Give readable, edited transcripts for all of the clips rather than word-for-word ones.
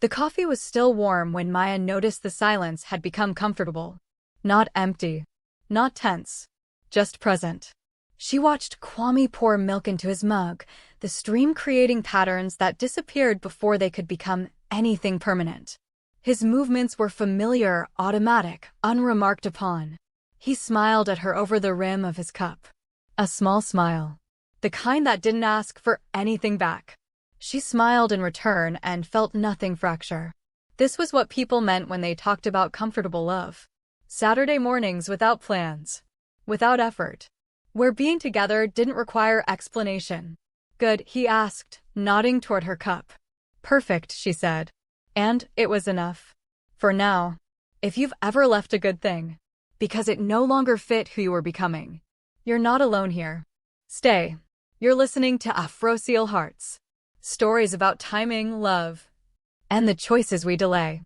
The coffee was still warm when Maya noticed the silence had become comfortable. Not empty. Not tense. Just present. She watched Kwame pour milk into his mug, the stream creating patterns that disappeared before they could become anything permanent. His movements were familiar, automatic, unremarked upon. He smiled at her over the rim of his cup. A small smile. The kind that didn't ask for anything back. She smiled in return and felt nothing fracture. This was what people meant when they talked about comfortable love. Saturday mornings without plans. Without effort. Where being together didn't require explanation. Good, he asked, nodding toward her cup. Perfect, she said. And it was enough. For now. If you've ever left a good thing, because it no longer fit who you were becoming, you're not alone here. Stay. You're listening to AFROSEOUL Hearts. Stories about timing, love, and the choices we delay.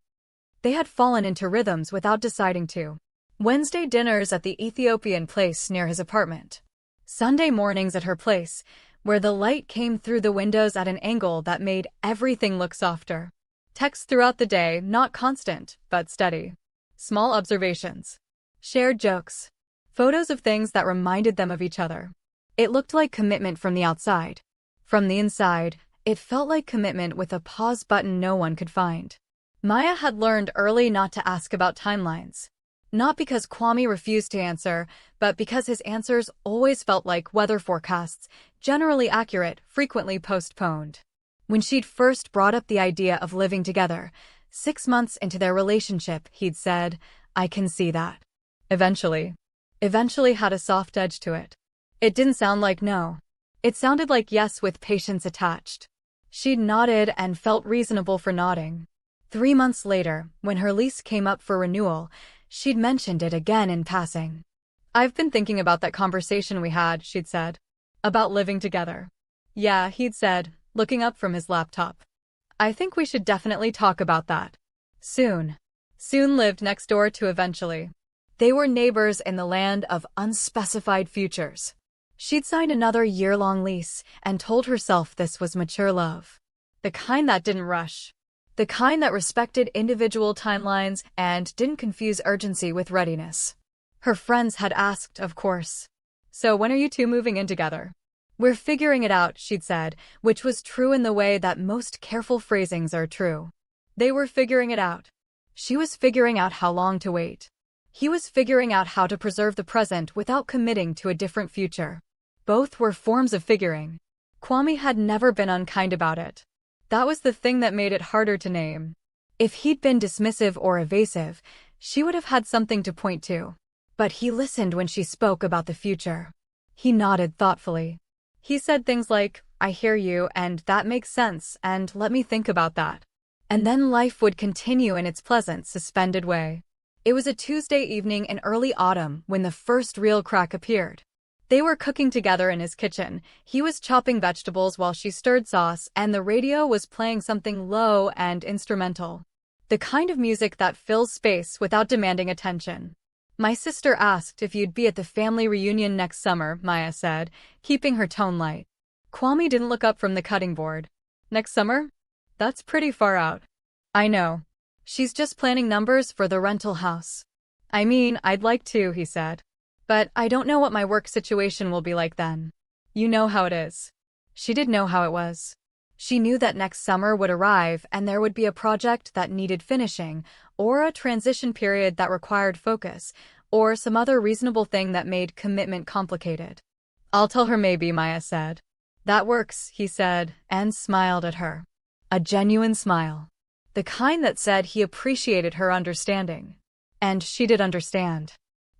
They had fallen into rhythms without deciding to. Wednesday dinners at the Ethiopian place near his apartment. Sunday mornings at her place, where the light came through the windows at an angle that made everything look softer. Texts throughout the day, not constant, but steady. Small observations. Shared jokes. Photos of things that reminded them of each other. It looked like commitment from the outside. From the inside, it felt like commitment with a pause button no one could find. Maya had learned early not to ask about timelines. Not because Kwame refused to answer, but because his answers always felt like weather forecasts, generally accurate, frequently postponed. When she'd first brought up the idea of living together, 6 months into their relationship, he'd said, "I can see that." Eventually had a soft edge to it. It didn't sound like no. It sounded like yes with patience attached. She'd nodded and felt reasonable for nodding. 3 months later, when her lease came up for renewal, she'd mentioned it again in passing. "I've been thinking about that conversation we had," she'd said. "About living together." "Yeah," he'd said, looking up from his laptop. "I think we should definitely talk about that. Soon." Soon lived next door to eventually. They were neighbors in the land of unspecified futures. She'd signed another year-long lease and told herself this was mature love. The kind that didn't rush. The kind that respected individual timelines and didn't confuse urgency with readiness. Her friends had asked, of course. "So when are you two moving in together?" "We're figuring it out," she'd said, which was true in the way that most careful phrasings are true. They were figuring it out. She was figuring out how long to wait. He was figuring out how to preserve the present without committing to a different future. Both were forms of figuring. Kwame had never been unkind about it. That was the thing that made it harder to name. If he'd been dismissive or evasive, she would have had something to point to. But he listened when she spoke about the future. He nodded thoughtfully. He said things like, "I hear you, and that makes sense, and let me think about that." And then life would continue in its pleasant, suspended way. It was a Tuesday evening in early autumn when the first real crack appeared. They were cooking together in his kitchen. He was chopping vegetables while she stirred sauce, and the radio was playing something low and instrumental. The kind of music that fills space without demanding attention. "My sister asked if you'd be at the family reunion next summer," Maya said, keeping her tone light. Kwame didn't look up from the cutting board. "Next summer? That's pretty far out." "I know. She's just planning numbers for the rental house." "I mean, I'd like to," he said. "But I don't know what my work situation will be like then. You know how it is." She did know how it was. She knew that next summer would arrive and there would be a project that needed finishing, or a transition period that required focus, or some other reasonable thing that made commitment complicated. "I'll tell her maybe," Maya said. "That works," he said, and smiled at her. A genuine smile. The kind that said he appreciated her understanding. And she did understand.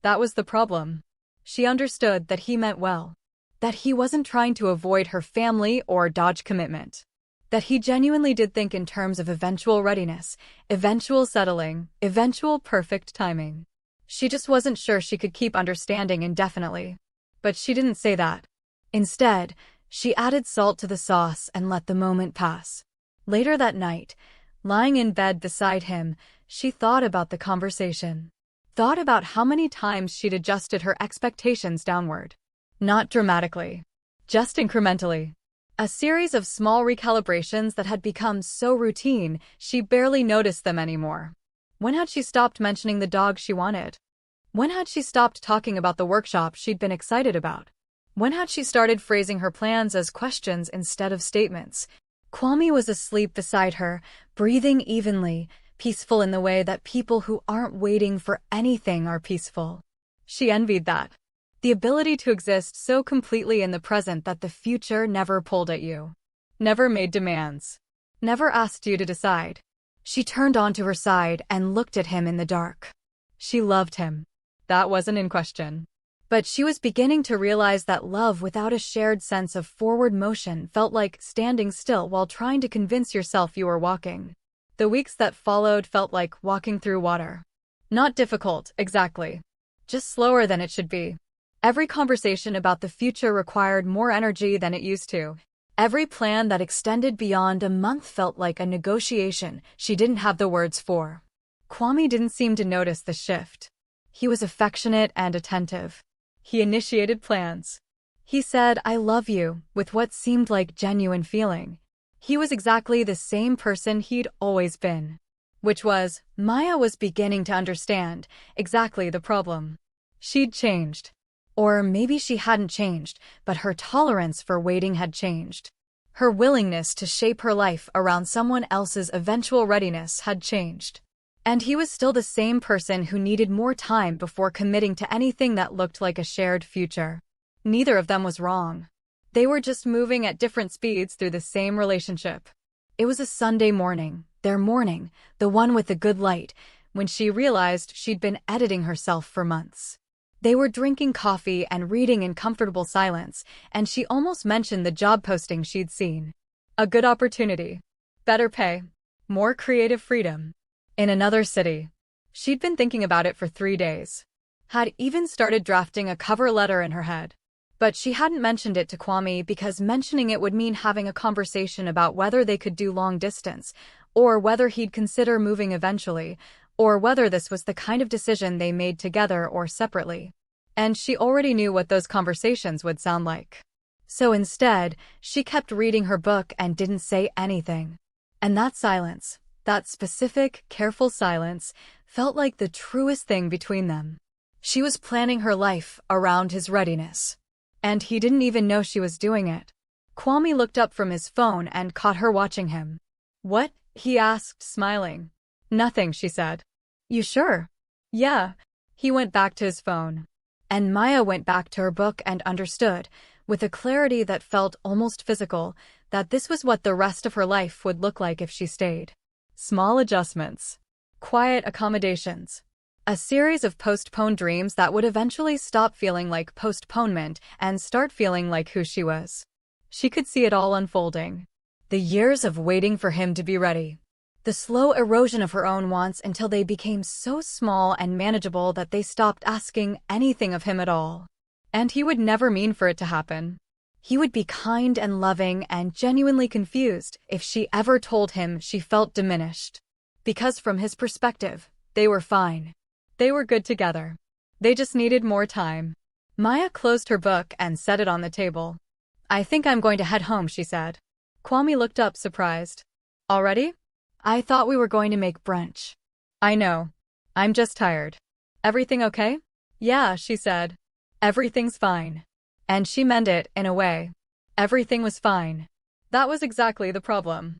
That was the problem. She understood that he meant well. That he wasn't trying to avoid her family or dodge commitment. That he genuinely did think in terms of eventual readiness, eventual settling, eventual perfect timing. She just wasn't sure she could keep understanding indefinitely. But she didn't say that. Instead, she added salt to the sauce and let the moment pass. Later that night, lying in bed beside him, she thought about the conversation. Thought about how many times she'd adjusted her expectations downward. Not dramatically. Just incrementally. A series of small recalibrations that had become so routine, she barely noticed them anymore. When had she stopped mentioning the dog she wanted? When had she stopped talking about the workshop she'd been excited about? When had she started phrasing her plans as questions instead of statements? Kwame was asleep beside her, breathing evenly, peaceful in the way that people who aren't waiting for anything are peaceful. She envied that. The ability to exist so completely in the present that the future never pulled at you. Never made demands. Never asked you to decide. She turned onto her side and looked at him in the dark. She loved him. That wasn't in question. But she was beginning to realize that love without a shared sense of forward motion felt like standing still while trying to convince yourself you were walking. The weeks that followed felt like walking through water. Not difficult, exactly. Just slower than it should be. Every conversation about the future required more energy than it used to. Every plan that extended beyond a month felt like a negotiation she didn't have the words for. Kwame didn't seem to notice the shift. He was affectionate and attentive. He initiated plans. He said, "I love you," with what seemed like genuine feeling. He was exactly the same person he'd always been. Which was, Maya was beginning to understand exactly the problem. She'd changed. Or maybe she hadn't changed, but her tolerance for waiting had changed. Her willingness to shape her life around someone else's eventual readiness had changed. And he was still the same person who needed more time before committing to anything that looked like a shared future. Neither of them was wrong. They were just moving at different speeds through the same relationship. It was a Sunday morning, their morning, the one with the good light, when she realized she'd been editing herself for months. They were drinking coffee and reading in comfortable silence, and she almost mentioned the job posting she'd seen. A good opportunity. Better pay. More creative freedom. In another city. She'd been thinking about it for 3 days. Had even started drafting a cover letter in her head. But she hadn't mentioned it to Kwame because mentioning it would mean having a conversation about whether they could do long distance, or whether he'd consider moving eventually, or whether this was the kind of decision they made together or separately. And she already knew what those conversations would sound like. So instead, she kept reading her book and didn't say anything. And that silence, that specific, careful silence, felt like the truest thing between them. She was planning her life around his readiness. And he didn't even know she was doing it. Kwame looked up from his phone and caught her watching him. "What?" he asked, smiling. "Nothing," she said. "You sure?" "Yeah." He went back to his phone. And Maya went back to her book and understood, with a clarity that felt almost physical, that this was what the rest of her life would look like if she stayed. Small adjustments. Quiet accommodations. A series of postponed dreams that would eventually stop feeling like postponement and start feeling like who she was. She could see it all unfolding. The years of waiting for him to be ready. The slow erosion of her own wants until they became so small and manageable that they stopped asking anything of him at all. And he would never mean for it to happen. He would be kind and loving and genuinely confused if she ever told him she felt diminished. Because from his perspective, they were fine. They were good together. They just needed more time. Maya closed her book and set it on the table. "I think I'm going to head home," she said. Kwame looked up, surprised. "Already? I thought we were going to make brunch." "I know. I'm just tired." "Everything okay?" "Yeah," she said. "Everything's fine." And she meant it, in a way. Everything was fine. That was exactly the problem.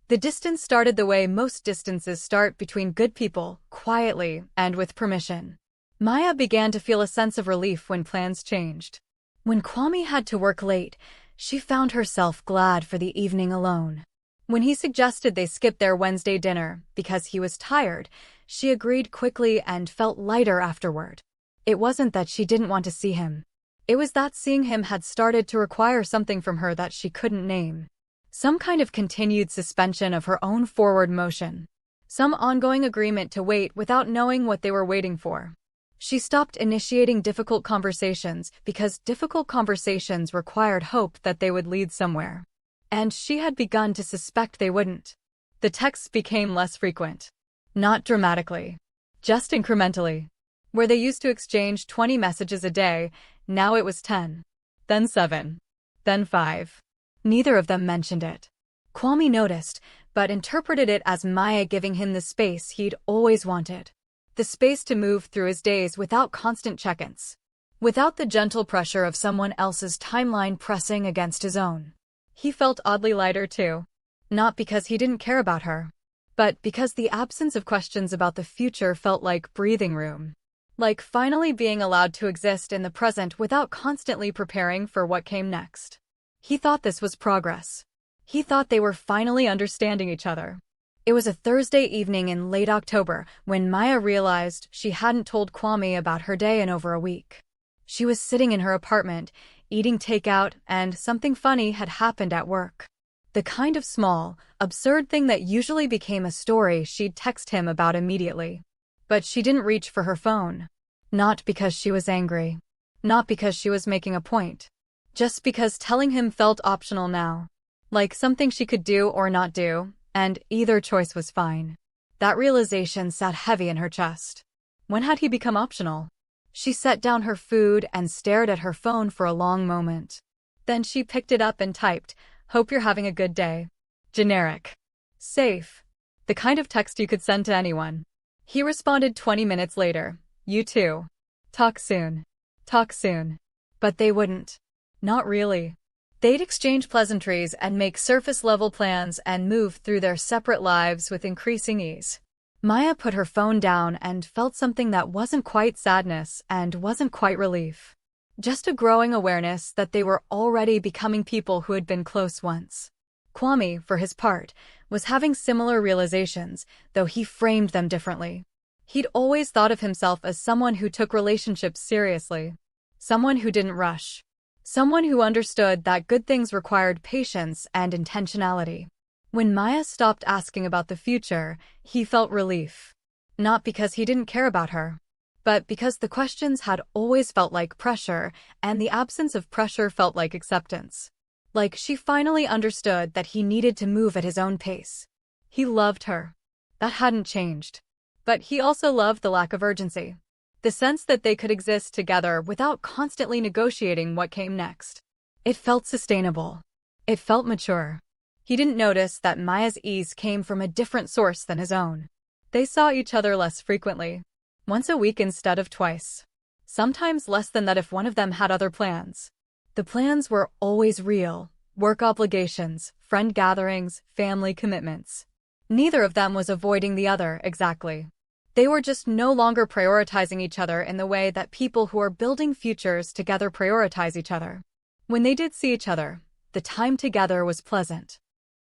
The distance started the way most distances start between good people, quietly and with permission. Maya began to feel a sense of relief when plans changed. When Kwame had to work late, she found herself glad for the evening alone. When he suggested they skip their Wednesday dinner because he was tired, she agreed quickly and felt lighter afterward. It wasn't that she didn't want to see him. It was that seeing him had started to require something from her that she couldn't name. Some kind of continued suspension of her own forward motion. Some ongoing agreement to wait without knowing what they were waiting for. She stopped initiating difficult conversations because difficult conversations required hope that they would lead somewhere. And she had begun to suspect they wouldn't. The texts became less frequent. Not dramatically. Just incrementally. Where they used to exchange 20 messages a day, now it was 10. Then 7. Then 5. Neither of them mentioned it. Kwame noticed, but interpreted it as Maya giving him the space he'd always wanted. The space to move through his days without constant check-ins. Without the gentle pressure of someone else's timeline pressing against his own. He felt oddly lighter too. Not because he didn't care about her, but because the absence of questions about the future felt like breathing room. Like finally being allowed to exist in the present without constantly preparing for what came next. He thought this was progress. He thought they were finally understanding each other. It was a Thursday evening in late October when Maya realized she hadn't told Kwame about her day in over a week. She was sitting in her apartment, eating takeout, and something funny had happened at work. The kind of small, absurd thing that usually became a story she'd text him about immediately. But she didn't reach for her phone. Not because she was angry. Not because she was making a point. Just because telling him felt optional now. Like something she could do or not do, and either choice was fine. That realization sat heavy in her chest. When had he become optional? She set down her food and stared at her phone for a long moment. Then she picked it up and typed, "Hope you're having a good day." Generic. Safe. The kind of text you could send to anyone. He responded 20 minutes later, "You too. Talk soon. Talk soon." But they wouldn't. Not really. They'd exchange pleasantries and make surface-level plans and move through their separate lives with increasing ease. Maya put her phone down and felt something that wasn't quite sadness and wasn't quite relief. Just a growing awareness that they were already becoming people who had been close once. Kwame, for his part, was having similar realizations, though he framed them differently. He'd always thought of himself as someone who took relationships seriously. Someone who didn't rush. Someone who understood that good things required patience and intentionality. When Maya stopped asking about the future, he felt relief. Not because he didn't care about her, but because the questions had always felt like pressure, and the absence of pressure felt like acceptance. Like she finally understood that he needed to move at his own pace. He loved her. That hadn't changed. But he also loved the lack of urgency. The sense that they could exist together without constantly negotiating what came next. It felt sustainable. It felt mature. He didn't notice that Maya's ease came from a different source than his own. They saw each other less frequently. Once a week instead of twice. Sometimes less than that if one of them had other plans. The plans were always real. Work obligations, friend gatherings, family commitments. Neither of them was avoiding the other, exactly. They were just no longer prioritizing each other in the way that people who are building futures together prioritize each other. When they did see each other, the time together was pleasant.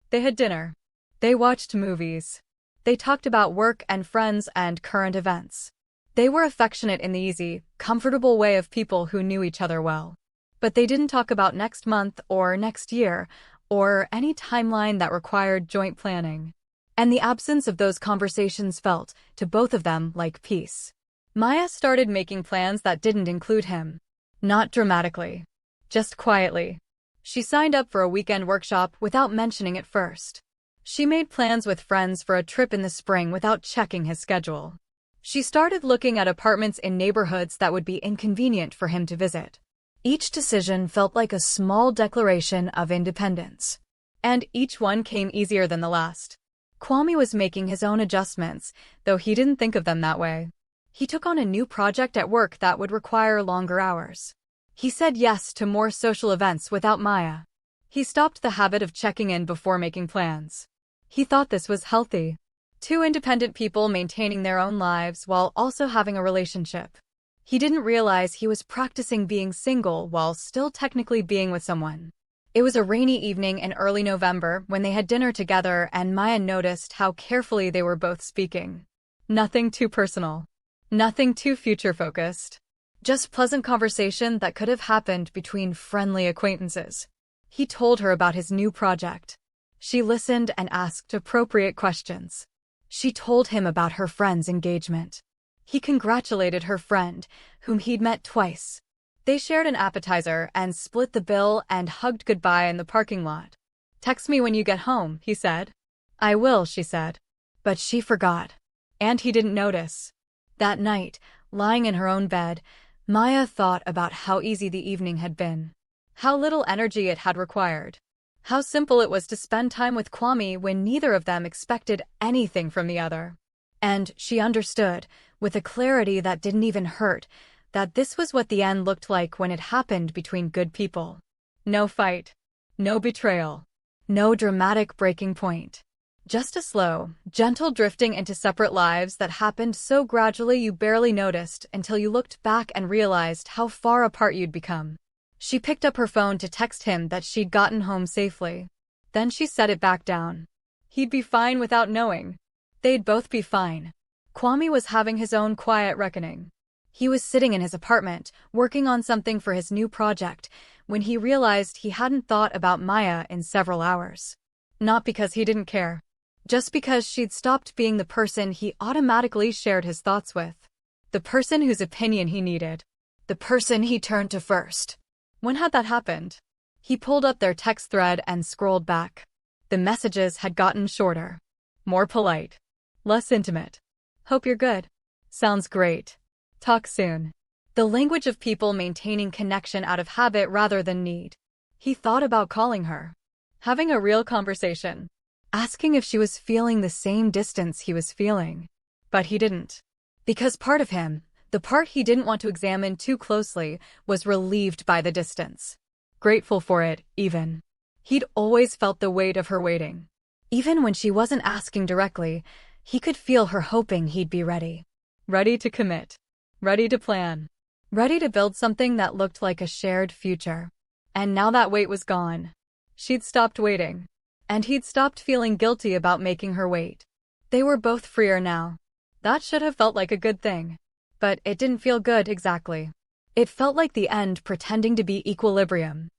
They had dinner. They watched movies. They talked about work and friends and current events. They were affectionate in the easy, comfortable way of people who knew each other well. But they didn't talk about next month or next year, or any timeline that required joint planning. And the absence of those conversations felt, to both of them, like peace. Maya started making plans that didn't include him. Not dramatically. Just quietly. She signed up for a weekend workshop without mentioning it first. She made plans with friends for a trip in the spring without checking his schedule. She started looking at apartments in neighborhoods that would be inconvenient for him to visit. Each decision felt like a small declaration of independence. And each one came easier than the last. Kwame was making his own adjustments, though he didn't think of them that way. He took on a new project at work that would require longer hours. He said yes to more social events without Maya. He stopped the habit of checking in before making plans. He thought this was healthy. Two independent people maintaining their own lives while also having a relationship. He didn't realize he was practicing being single while still technically being with someone. It was a rainy evening in early November when they had dinner together and Maya noticed how carefully they were both speaking. Nothing too personal. Nothing too future-focused. Just pleasant conversation that could have happened between friendly acquaintances. He told her about his new project. She listened and asked appropriate questions. She told him about her friend's engagement. He congratulated her friend, whom he'd met twice. They shared an appetizer and split the bill and hugged goodbye in the parking lot. "Text me when you get home," he said. "I will," she said. But she forgot. And he didn't notice. That night, lying in her own bed, Maya thought about how easy the evening had been. How little energy it had required. How simple it was to spend time with Kwame when neither of them expected anything from the other. And she understood, with a clarity that didn't even hurt, that this was what the end looked like when it happened between good people. No fight. No betrayal. No dramatic breaking point. Just a slow, gentle drifting into separate lives that happened so gradually you barely noticed until you looked back and realized how far apart you'd become. She picked up her phone to text him that she'd gotten home safely. Then she set it back down. He'd be fine without knowing. They'd both be fine. Kwame was having his own quiet reckoning. He was sitting in his apartment, working on something for his new project, when he realized he hadn't thought about Maya in several hours. Not because he didn't care. Just because she'd stopped being the person he automatically shared his thoughts with. The person whose opinion he needed. The person he turned to first. When had that happened? He pulled up their text thread and scrolled back. The messages had gotten shorter. More polite. Less intimate. Hope you're good. Sounds great. Talk soon. The language of people maintaining connection out of habit rather than need. He thought about calling her. Having a real conversation. Asking if she was feeling the same distance he was feeling. But he didn't. Because part of him, the part he didn't want to examine too closely, was relieved by the distance. Grateful for it, even. He'd always felt the weight of her waiting. Even when she wasn't asking directly, he could feel her hoping he'd be ready. Ready to commit. Ready to plan. Ready to build something that looked like a shared future. And now that wait was gone. She'd stopped waiting. And he'd stopped feeling guilty about making her wait. They were both freer now. That should have felt like a good thing. But it didn't feel good exactly. It felt like the end pretending to be equilibrium.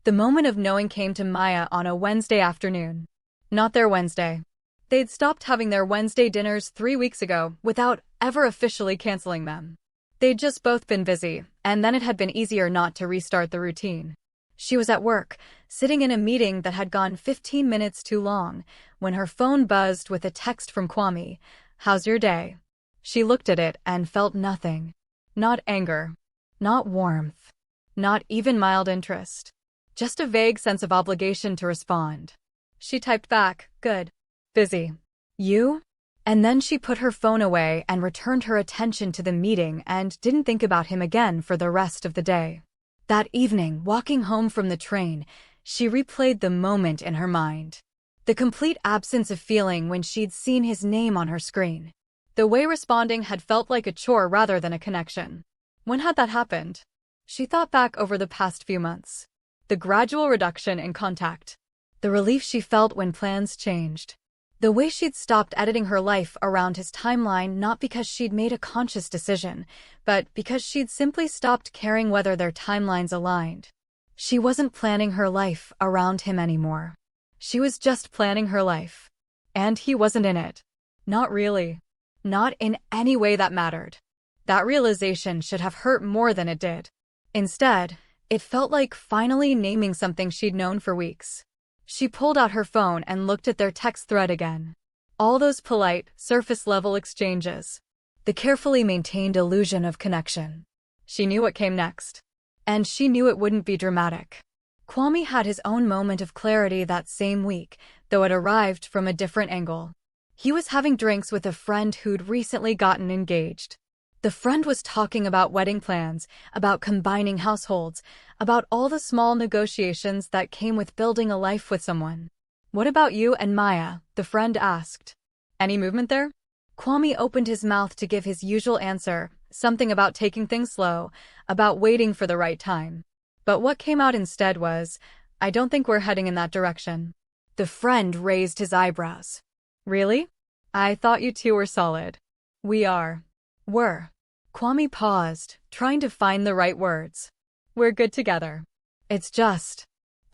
The moment of knowing came to Maya on a Wednesday afternoon. Not their Wednesday. They'd stopped having their Wednesday dinners 3 weeks ago without ever officially canceling them. They'd just both been busy, and then it had been easier not to restart the routine. She was at work, sitting in a meeting that had gone 15 minutes too long, when her phone buzzed with a text from Kwame. "How's your day?" She looked at it and felt nothing. Not anger. Not warmth. Not even mild interest. Just a vague sense of obligation to respond. She typed back, "Good. Busy. You?" And then she put her phone away and returned her attention to the meeting and didn't think about him again for the rest of the day. That evening, walking home from the train, she replayed the moment in her mind. The complete absence of feeling when she'd seen his name on her screen. The way responding had felt like a chore rather than a connection. When had that happened? She thought back over the past few months. The gradual reduction in contact. The relief she felt when plans changed. The way she'd stopped editing her life around his timeline not because she'd made a conscious decision, but because she'd simply stopped caring whether their timelines aligned. She wasn't planning her life around him anymore. She was just planning her life. And he wasn't in it. Not really. Not in any way that mattered. That realization should have hurt more than it did. Instead, it felt like finally naming something she'd known for weeks. She pulled out her phone and looked at their text thread again. All those polite, surface-level exchanges. The carefully maintained illusion of connection. She knew what came next. And she knew it wouldn't be dramatic. Kwame had his own moment of clarity that same week, though it arrived from a different angle. He was having drinks with a friend who'd recently gotten engaged. The friend was talking about wedding plans, about combining households, about all the small negotiations that came with building a life with someone. "What about you and Maya?" the friend asked. "Any movement there?" Kwame opened his mouth to give his usual answer, something about taking things slow, about waiting for the right time. But what came out instead was, "I don't think we're heading in that direction." The friend raised his eyebrows. "Really? I thought you two were solid." "We are." "Were." Kwame paused, trying to find the right words. "We're good together. It's just,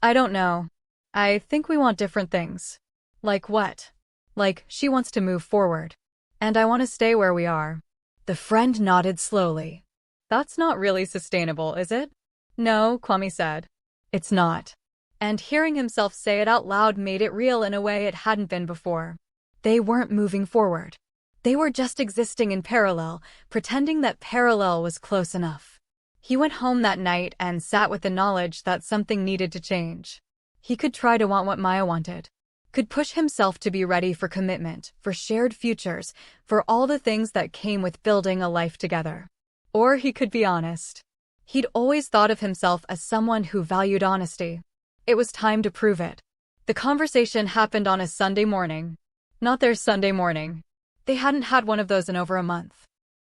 I don't know. I think we want different things." "Like what?" "Like, she wants to move forward. And I want to stay where we are." The friend nodded slowly. "That's not really sustainable, is it?" "No," Kwame said. "It's not." And hearing himself say it out loud made it real in a way it hadn't been before. They weren't moving forward. They were just existing in parallel, pretending that parallel was close enough. He went home that night and sat with the knowledge that something needed to change. He could try to want what Maya wanted. Could push himself to be ready for commitment, for shared futures, for all the things that came with building a life together. Or he could be honest. He'd always thought of himself as someone who valued honesty. It was time to prove it. The conversation happened on a Sunday morning. Not their Sunday morning. They hadn't had one of those in over a month.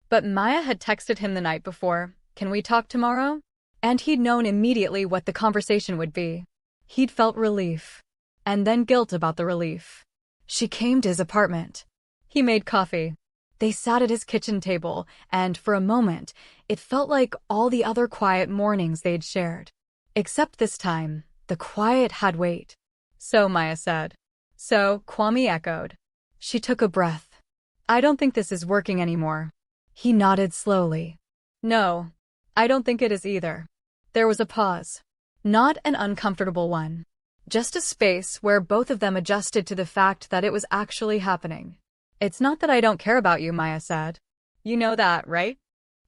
But Maya had texted him the night before, "Can we talk tomorrow?" And he'd known immediately what the conversation would be. He'd felt relief. And then guilt about the relief. She came to his apartment. He made coffee. They sat at his kitchen table, and for a moment, it felt like all the other quiet mornings they'd shared. Except this time, the quiet had weight. "So," Maya said. "So," Kwame echoed. She took a breath. "I don't think this is working anymore." He nodded slowly. "No, I don't think it is either." There was a pause. Not an uncomfortable one. Just a space where both of them adjusted to the fact that it was actually happening. "It's not that I don't care about you," Maya said. "You know that, right?"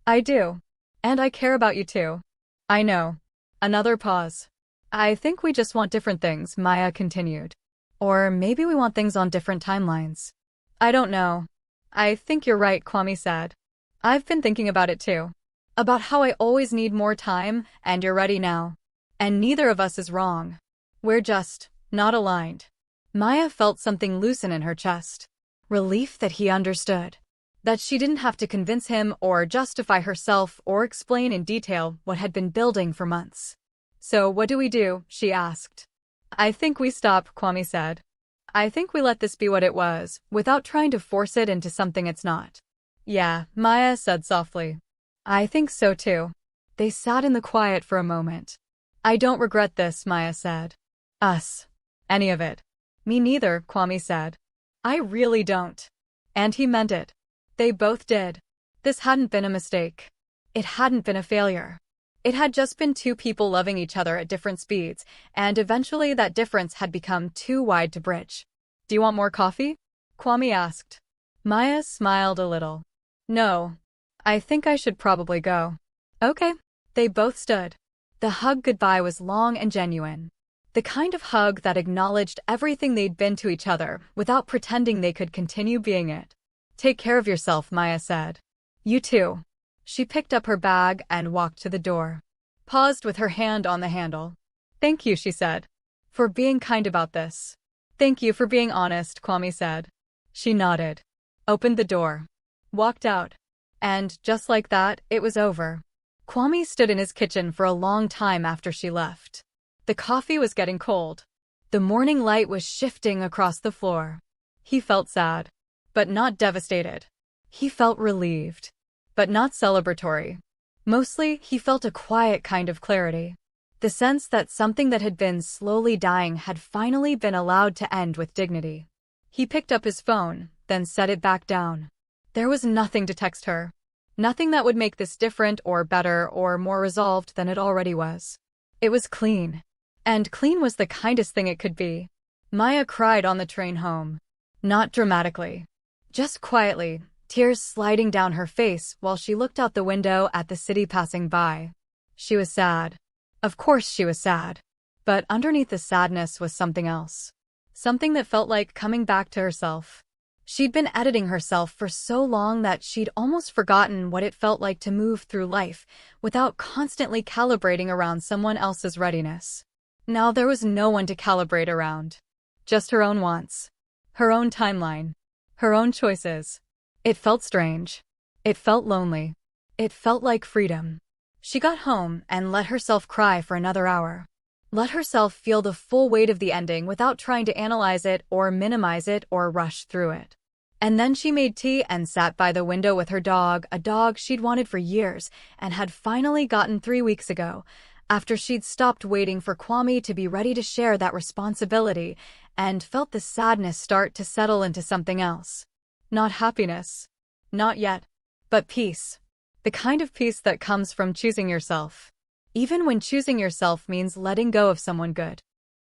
"I do. And I care about you too." "I know." Another pause. "I think we just want different things," Maya continued. "Or maybe we want things on different timelines." "I don't know." "I think you're right," Kwame said. "I've been thinking about it too. About how I always need more time, and you're ready now. And neither of us is wrong. We're just not aligned." Maya felt something loosen in her chest. Relief that he understood. That she didn't have to convince him or justify herself or explain in detail what had been building for months. "So what do we do?" she asked. "I think we stop," Kwame said. "I think we let this be what it was, without trying to force it into something it's not." "Yeah," Maya said softly. "I think so too." They sat in the quiet for a moment. "I don't regret this," Maya said. "Us. Any of it." "Me neither," Kwame said. "I really don't." And he meant it. They both did. This hadn't been a mistake. It hadn't been a failure. It had just been two people loving each other at different speeds, and eventually that difference had become too wide to bridge. "Do you want more coffee?" Kwame asked. Maya smiled a little. "No. I think I should probably go." "Okay." They both stood. The hug goodbye was long and genuine. The kind of hug that acknowledged everything they'd been to each other without pretending they could continue being it. "Take care of yourself," Maya said. "You too." She picked up her bag and walked to the door. Paused with her hand on the handle. "Thank you," she said. "For being kind about this." "Thank you for being honest," Kwame said. She nodded. Opened the door. Walked out. And, just like that, it was over. Kwame stood in his kitchen for a long time after she left. The coffee was getting cold. The morning light was shifting across the floor. He felt sad, but not devastated. He felt relieved, but not celebratory. Mostly, he felt a quiet kind of clarity. The sense that something that had been slowly dying had finally been allowed to end with dignity. He picked up his phone, then set it back down. There was nothing to text her. Nothing that would make this different or better or more resolved than it already was. It was clean. And clean was the kindest thing it could be. Maya cried on the train home. Not dramatically. Just quietly, tears sliding down her face while she looked out the window at the city passing by. She was sad. Of course she was sad. But underneath the sadness was something else. Something that felt like coming back to herself. She'd been editing herself for so long that she'd almost forgotten what it felt like to move through life without constantly calibrating around someone else's readiness. Now there was no one to calibrate around. Just her own wants. Her own timeline. Her own choices. It felt strange. It felt lonely. It felt like freedom. She got home and let herself cry for another hour. Let herself feel the full weight of the ending without trying to analyze it or minimize it or rush through it. And then she made tea and sat by the window with her dog, a dog she'd wanted for years and had finally gotten 3 weeks ago, after she'd stopped waiting for Kwame to be ready to share that responsibility and felt the sadness start to settle into something else. Not happiness. Not yet. But peace. The kind of peace that comes from choosing yourself. Even when choosing yourself means letting go of someone good.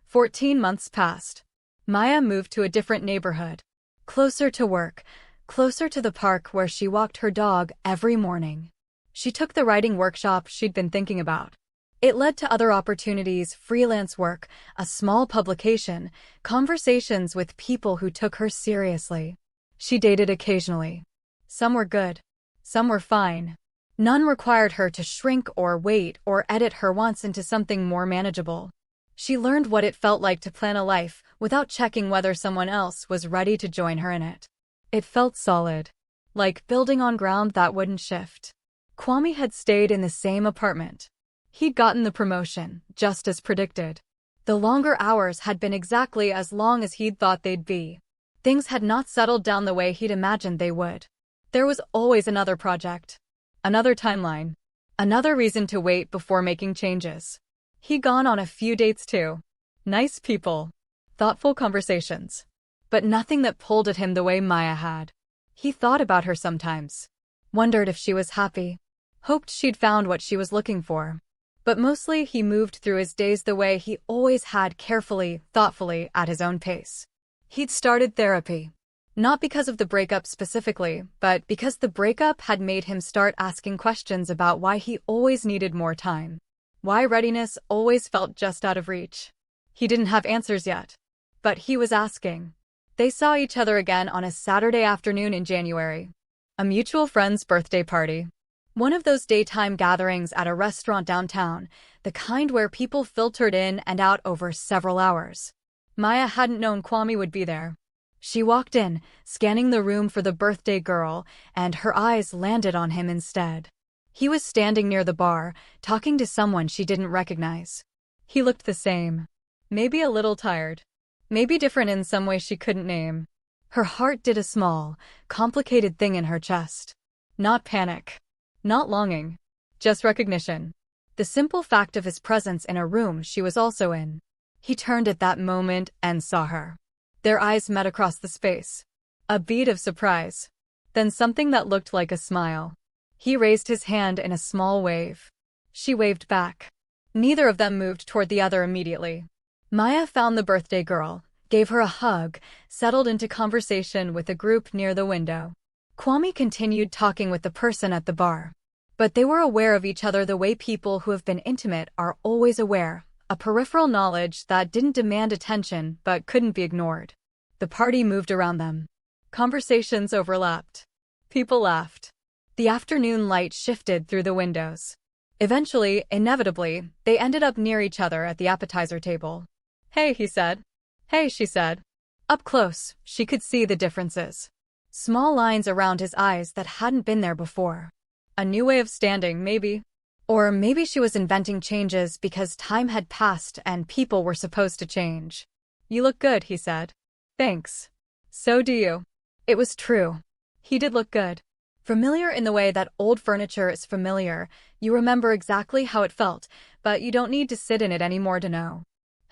14 months passed. Maya moved to a different neighborhood. Closer to work, closer to the park where she walked her dog every morning. She took the writing workshop she'd been thinking about. It led to other opportunities, freelance work, a small publication, conversations with people who took her seriously. She dated occasionally. Some were good. Some were fine. None required her to shrink or wait or edit her wants into something more manageable. She learned what it felt like to plan a life without checking whether someone else was ready to join her in it. It felt solid, like building on ground that wouldn't shift. Kwame had stayed in the same apartment. He'd gotten the promotion, just as predicted. The longer hours had been exactly as long as he'd thought they'd be. Things had not settled down the way he'd imagined they would. There was always another project, another timeline, another reason to wait before making changes. He'd gone on a few dates too. Nice people, thoughtful conversations, but nothing that pulled at him the way Maya had. He thought about her sometimes, wondered if she was happy, hoped she'd found what she was looking for. But mostly he moved through his days the way he always had, carefully, thoughtfully, at his own pace. He'd started therapy. Not because of the breakup specifically, but because the breakup had made him start asking questions about why he always needed more time. Why readiness always felt just out of reach. He didn't have answers yet, but he was asking. They saw each other again on a Saturday afternoon in January. A mutual friend's birthday party. One of those daytime gatherings at a restaurant downtown, the kind where people filtered in and out over several hours. Maya hadn't known Kwame would be there. She walked in, scanning the room for the birthday girl, and her eyes landed on him instead. He was standing near the bar, talking to someone she didn't recognize. He looked the same. Maybe a little tired. Maybe different in some way she couldn't name. Her heart did a small, complicated thing in her chest. Not panic. Not longing. Just recognition. The simple fact of his presence in a room she was also in. He turned at that moment and saw her. Their eyes met across the space. A bead of surprise. Then something that looked like a smile. He raised his hand in a small wave. She waved back. Neither of them moved toward the other immediately. Maya found the birthday girl, gave her a hug, settled into conversation with a group near the window. Kwame continued talking with the person at the bar. But they were aware of each other the way people who have been intimate are always aware, a peripheral knowledge that didn't demand attention but couldn't be ignored. The party moved around them. Conversations overlapped. People laughed. The afternoon light shifted through the windows. Eventually, inevitably, they ended up near each other at the appetizer table. "Hey," he said. "Hey," she said. Up close, she could see the differences. Small lines around his eyes that hadn't been there before. A new way of standing, maybe. Or maybe she was inventing changes because time had passed and people were supposed to change. "You look good," he said. "Thanks. So do you." It was true. He did look good. Familiar in the way that old furniture is familiar. You remember exactly how it felt, but you don't need to sit in it anymore to know.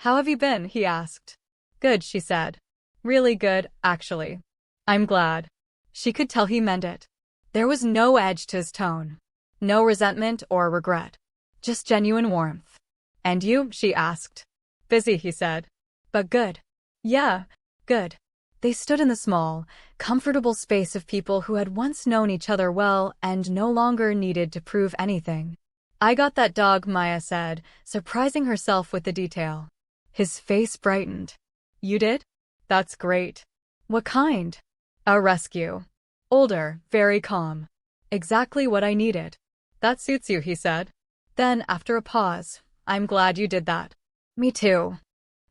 "How have you been?" he asked. "Good," she said. "Really good, actually." "I'm glad." She could tell he meant it. There was no edge to his tone. No resentment or regret. Just genuine warmth. "And you?" she asked. "Busy," he said. "But good." "Yeah, good." They stood in the small, comfortable space of people who had once known each other well and no longer needed to prove anything. "I got that dog," Maya said, surprising herself with the detail. His face brightened. "You did? That's great. What kind?" "A rescue. Older, very calm. Exactly what I needed." "That suits you," he said. Then, after a pause, "I'm glad you did that." "Me too."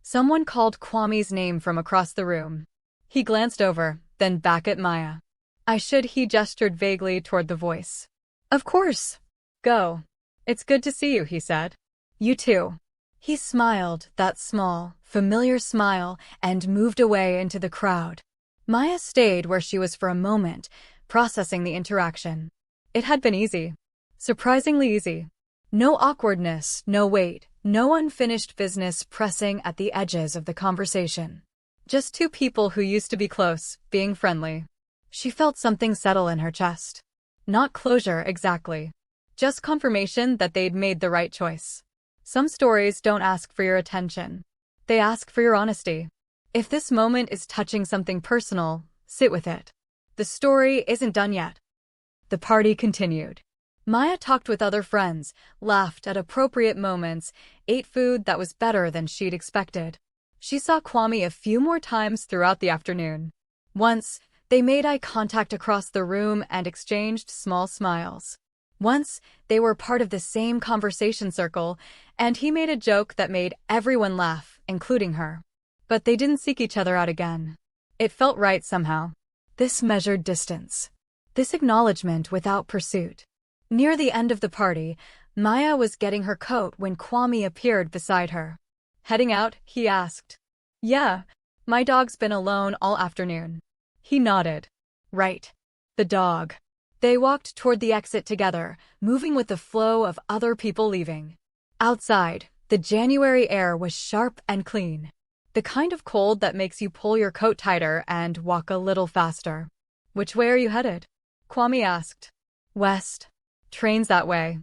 Someone called Kwame's name from across the room. He glanced over, then back at Maya. He gestured vaguely toward the voice. "Of course. Go. It's good to see you," he said. "You too." He smiled, that small, familiar smile, and moved away into the crowd. Maya stayed where she was for a moment, processing the interaction. It had been easy. Surprisingly easy. No awkwardness, no wait, no unfinished business pressing at the edges of the conversation. Just two people who used to be close, being friendly. She felt something settle in her chest. Not closure, exactly. Just confirmation that they'd made the right choice. Some stories don't ask for your attention. They ask for your honesty. If this moment is touching something personal, sit with it. The story isn't done yet. The party continued. Maya talked with other friends, laughed at appropriate moments, ate food that was better than she'd expected. She saw Kwame a few more times throughout the afternoon. Once, they made eye contact across the room and exchanged small smiles. Once, they were part of the same conversation circle, and he made a joke that made everyone laugh, including her. But they didn't seek each other out again. It felt right somehow. This measured distance. This acknowledgement without pursuit. Near the end of the party, Maya was getting her coat when Kwame appeared beside her. Heading out, he asked. Yeah, my dog's been alone all afternoon. He nodded. Right. The dog. They walked toward the exit together, moving with the flow of other people leaving. Outside, the January air was sharp and clean. The kind of cold that makes you pull your coat tighter and walk a little faster. Which way are you headed? Kwame asked. West. Train's that way.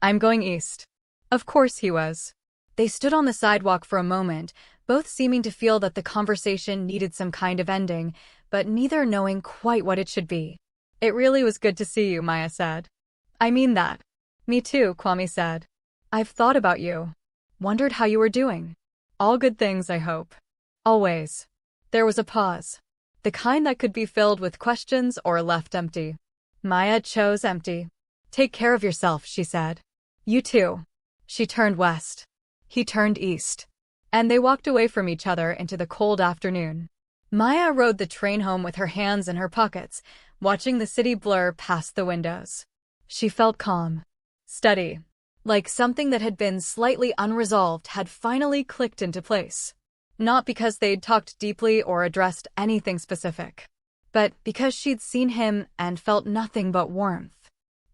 I'm going east. Of course he was. They stood on the sidewalk for a moment, both seeming to feel that the conversation needed some kind of ending, but neither knowing quite what it should be. It really was good to see you, Maya said. I mean that. Me too, Kwame said. I've thought about you. Wondered how you were doing. All good things, I hope. Always. There was a pause. The kind that could be filled with questions or left empty. Maya chose empty. Take care of yourself, she said. You too. She turned west. He turned east. And they walked away from each other into the cold afternoon. Maya rode the train home with her hands in her pockets, watching the city blur past the windows. She felt calm. Steady. Like something that had been slightly unresolved had finally clicked into place. Not because they'd talked deeply or addressed anything specific, but because she'd seen him and felt nothing but warmth.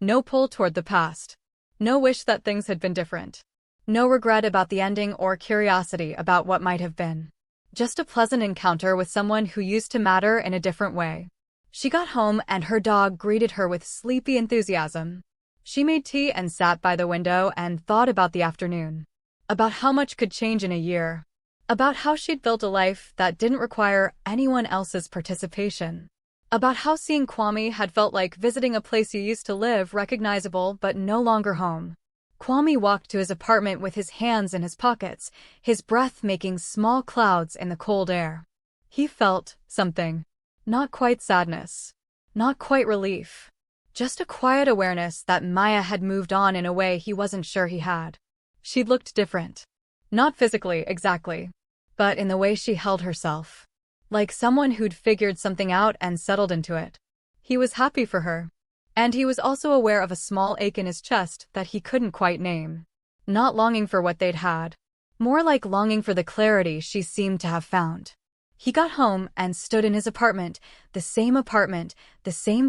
No pull toward the past. No wish that things had been different. No regret about the ending or curiosity about what might have been. Just a pleasant encounter with someone who used to matter in a different way. She got home and her dog greeted her with sleepy enthusiasm. She made tea and sat by the window and thought about the afternoon. About how much could change in a year. About how she'd built a life that didn't require anyone else's participation. About how seeing Kwame had felt like visiting a place you used to live, recognizable but no longer home. Kwame walked to his apartment with his hands in his pockets, his breath making small clouds in the cold air. He felt something. Not quite sadness. Not quite relief. Just a quiet awareness that Maya had moved on in a way he wasn't sure he had. She looked different. Not physically, exactly. But in the way she held herself. Like someone who'd figured something out and settled into it. He was happy for her. And he was also aware of a small ache in his chest that he couldn't quite name. Not longing for what they'd had. More like longing for the clarity she seemed to have found. He got home and stood in his apartment, the same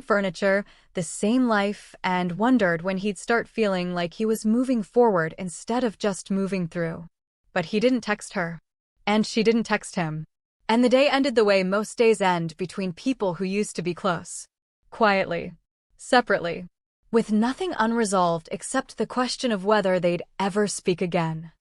furniture, the same life, and wondered when he'd start feeling like he was moving forward instead of just moving through. But he didn't text her. And she didn't text him. And the day ended the way most days end between people who used to be close. Quietly. Separately. With nothing unresolved except the question of whether they'd ever speak again.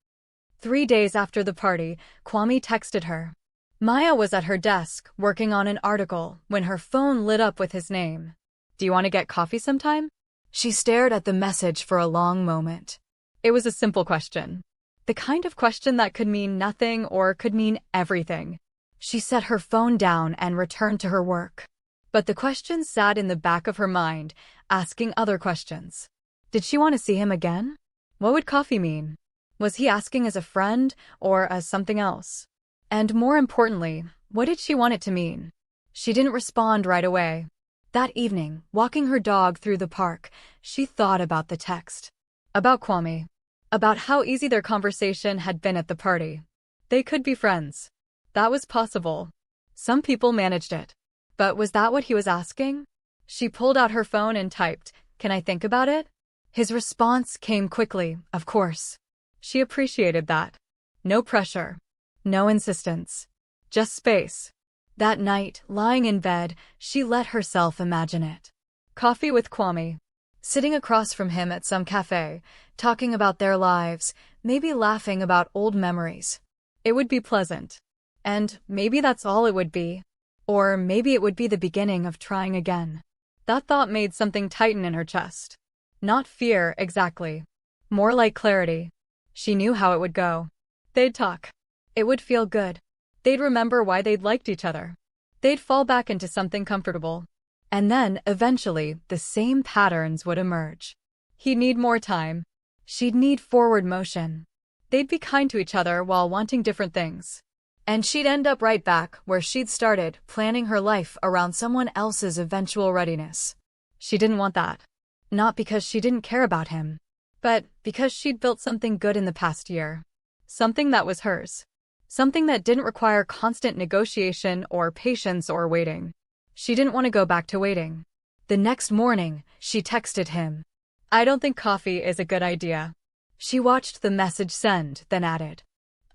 3 days after the party, Kwame texted her. Maya was at her desk, working on an article, when her phone lit up with his name. Do you want to get coffee sometime? She stared at the message for a long moment. It was a simple question. The kind of question that could mean nothing or could mean everything. She set her phone down and returned to her work. But the question sat in the back of her mind, asking other questions. Did she want to see him again? What would coffee mean? Was he asking as a friend or as something else? And more importantly, what did she want it to mean? She didn't respond right away. That evening, walking her dog through the park, she thought about the text. About Kwame. About how easy their conversation had been at the party. They could be friends. That was possible. Some people managed it. But was that what he was asking? She pulled out her phone and typed, "Can I think about it?" His response came quickly, of course. She appreciated that. No pressure. No insistence. Just space. That night, lying in bed, she let herself imagine it. Coffee with Kwame. Sitting across from him at some cafe, talking about their lives, maybe laughing about old memories. It would be pleasant. And maybe that's all it would be. Or maybe it would be the beginning of trying again. That thought made something tighten in her chest. Not fear, exactly. More like clarity. She knew how it would go. They'd talk. It would feel good. They'd remember why they'd liked each other. They'd fall back into something comfortable. And then, eventually, the same patterns would emerge. He'd need more time. She'd need forward motion. They'd be kind to each other while wanting different things. And she'd end up right back where she'd started, planning her life around someone else's eventual readiness. She didn't want that. Not because she didn't care about him, but because she'd built something good in the past year. Something that was hers. Something that didn't require constant negotiation or patience or waiting. She didn't want to go back to waiting. The next morning, she texted him. "I don't think coffee is a good idea." She watched the message send, then added,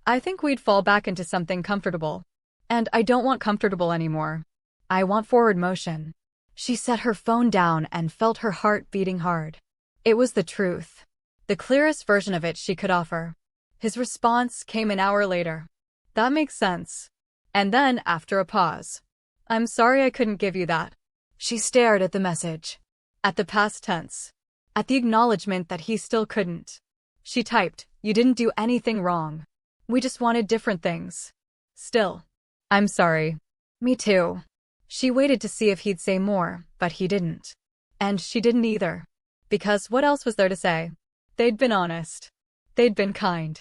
"I think we'd fall back into something comfortable. And I don't want comfortable anymore. I want forward motion." She set her phone down and felt her heart beating hard. It was the truth. The clearest version of it she could offer. His response came an hour later. "That makes sense." And then, after a pause, "I'm sorry I couldn't give you that." She stared at the message. At the past tense. At the acknowledgement that he still couldn't. She typed, "You didn't do anything wrong. We just wanted different things." Still. "I'm sorry." "Me too." She waited to see if he'd say more, but he didn't. And she didn't either. Because what else was there to say? They'd been honest. They'd been kind.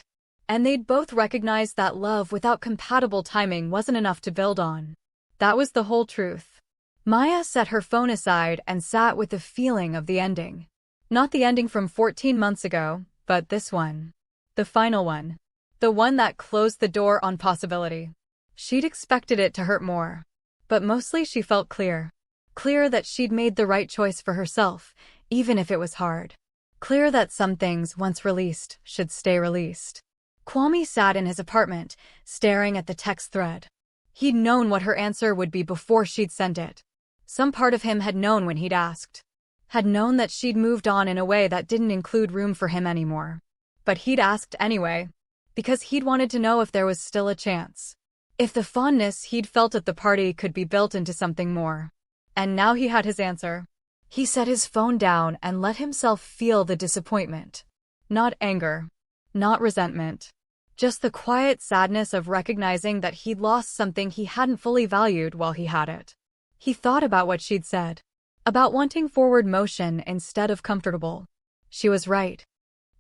And they'd both recognized that love without compatible timing wasn't enough to build on. That was the whole truth. Maya set her phone aside and sat with the feeling of the ending. Not the ending from 14 months ago, but this one. The final one. The one that closed the door on possibility. She'd expected it to hurt more. But mostly she felt clear. Clear that she'd made the right choice for herself, even if it was hard. Clear that some things, once released, should stay released. Kwame sat in his apartment, staring at the text thread. He'd known what her answer would be before she'd sent it. Some part of him had known when he'd asked. Had known that she'd moved on in a way that didn't include room for him anymore. But he'd asked anyway. Because he'd wanted to know if there was still a chance. If the fondness he'd felt at the party could be built into something more. And now he had his answer. He set his phone down and let himself feel the disappointment. Not anger. Not resentment. Just the quiet sadness of recognizing that he'd lost something he hadn't fully valued while he had it. He thought about what she'd said. About wanting forward motion instead of comfortable. She was right.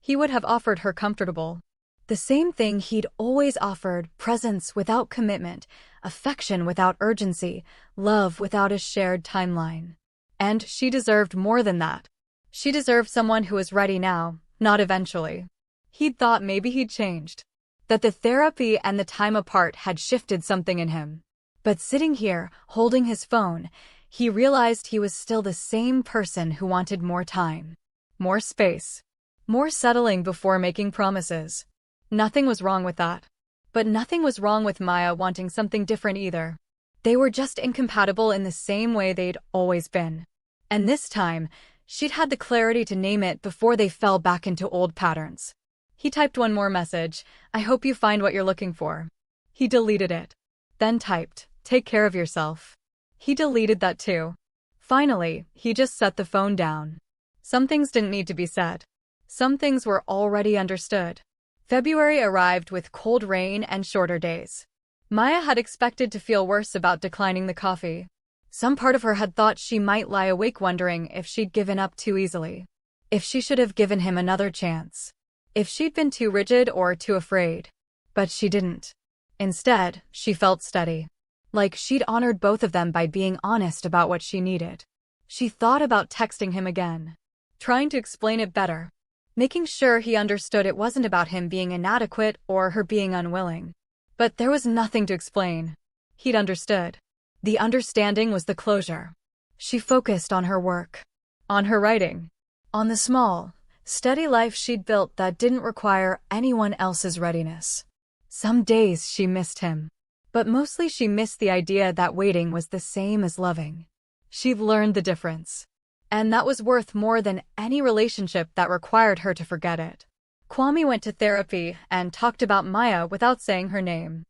He would have offered her comfortable. The same thing he'd always offered, presence without commitment, affection without urgency, love without a shared timeline. And she deserved more than that. She deserved someone who was ready now, not eventually. He'd thought maybe he'd changed. That the therapy and the time apart had shifted something in him. But sitting here, holding his phone, he realized he was still the same person who wanted more time. More space. More settling before making promises. Nothing was wrong with that. But nothing was wrong with Maya wanting something different either. They were just incompatible in the same way they'd always been. And this time, she'd had the clarity to name it before they fell back into old patterns. He typed one more message, "I hope you find what you're looking for." He deleted it. Then typed, "Take care of yourself." He deleted that too. Finally, he just set the phone down. Some things didn't need to be said. Some things were already understood. February arrived with cold rain and shorter days. Maya had expected to feel worse about declining the coffee. Some part of her had thought she might lie awake wondering if she'd given up too easily. If she should have given him another chance. If she'd been too rigid or too afraid. But she didn't. Instead, she felt steady. Like she'd honored both of them by being honest about what she needed. She thought about texting him again. Trying to explain it better. Making sure he understood it wasn't about him being inadequate or her being unwilling. But there was nothing to explain. He'd understood. The understanding was the closure. She focused on her work. On her writing. On the small, steady life she'd built that didn't require anyone else's readiness. Some days she missed him. But mostly she missed the idea that waiting was the same as loving. She'd learned the difference. And that was worth more than any relationship that required her to forget it. Kwame went to therapy and talked about Maya without saying her name.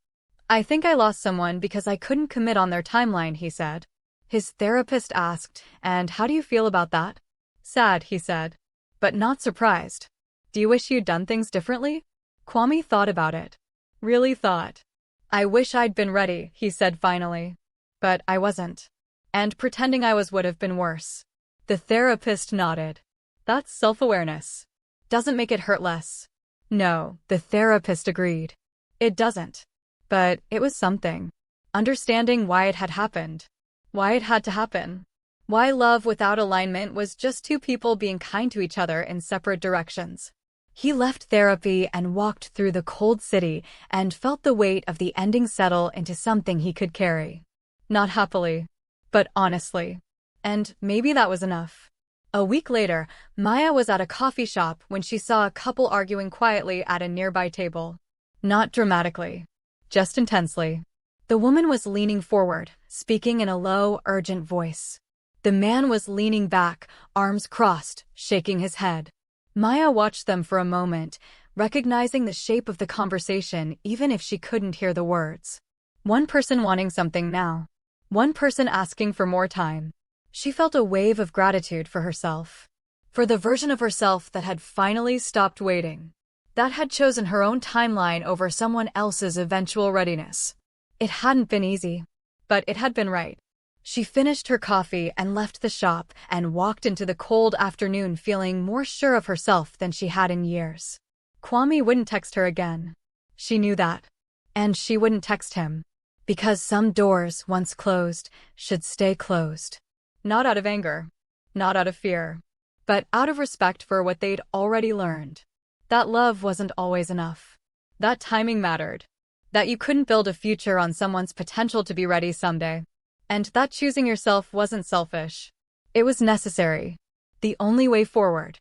"I think I lost someone because I couldn't commit on their timeline," he said. His therapist asked, "And how do you feel about that?" "Sad," he said. but not surprised. Do you wish you'd done things differently? Kwame thought about it. Really thought. I wish I'd been ready, he said finally. But I wasn't. And pretending I was would have been worse. The therapist nodded. That's self-awareness. Doesn't make it hurt less. No, the therapist agreed. It doesn't. But it was something. Understanding why it had happened. Why it had to happen. Why love without alignment was just two people being kind to each other in separate directions. He left therapy and walked through the cold city and felt the weight of the ending settle into something he could carry. Not happily, but honestly. And maybe that was enough. A week later, Maya was at a coffee shop when she saw a couple arguing quietly at a nearby table. Not dramatically. Just intensely. The woman was leaning forward, speaking in a low, urgent voice. The man was leaning back, arms crossed, shaking his head. Maya watched them for a moment, recognizing the shape of the conversation even if she couldn't hear the words. One person wanting something now. One person asking for more time. She felt a wave of gratitude for herself. For the version of herself that had finally stopped waiting. That had chosen her own timeline over someone else's eventual readiness. It hadn't been easy, but it had been right. She finished her coffee and left the shop and walked into the cold afternoon feeling more sure of herself than she had in years. Kwame wouldn't text her again. She knew that. And she wouldn't text him. Because some doors, once closed, should stay closed. Not out of anger. Not out of fear. But out of respect for what they'd already learned. That love wasn't always enough. That timing mattered. That you couldn't build a future on someone's potential to be ready someday. And that choosing yourself wasn't selfish. It was necessary. The only way forward.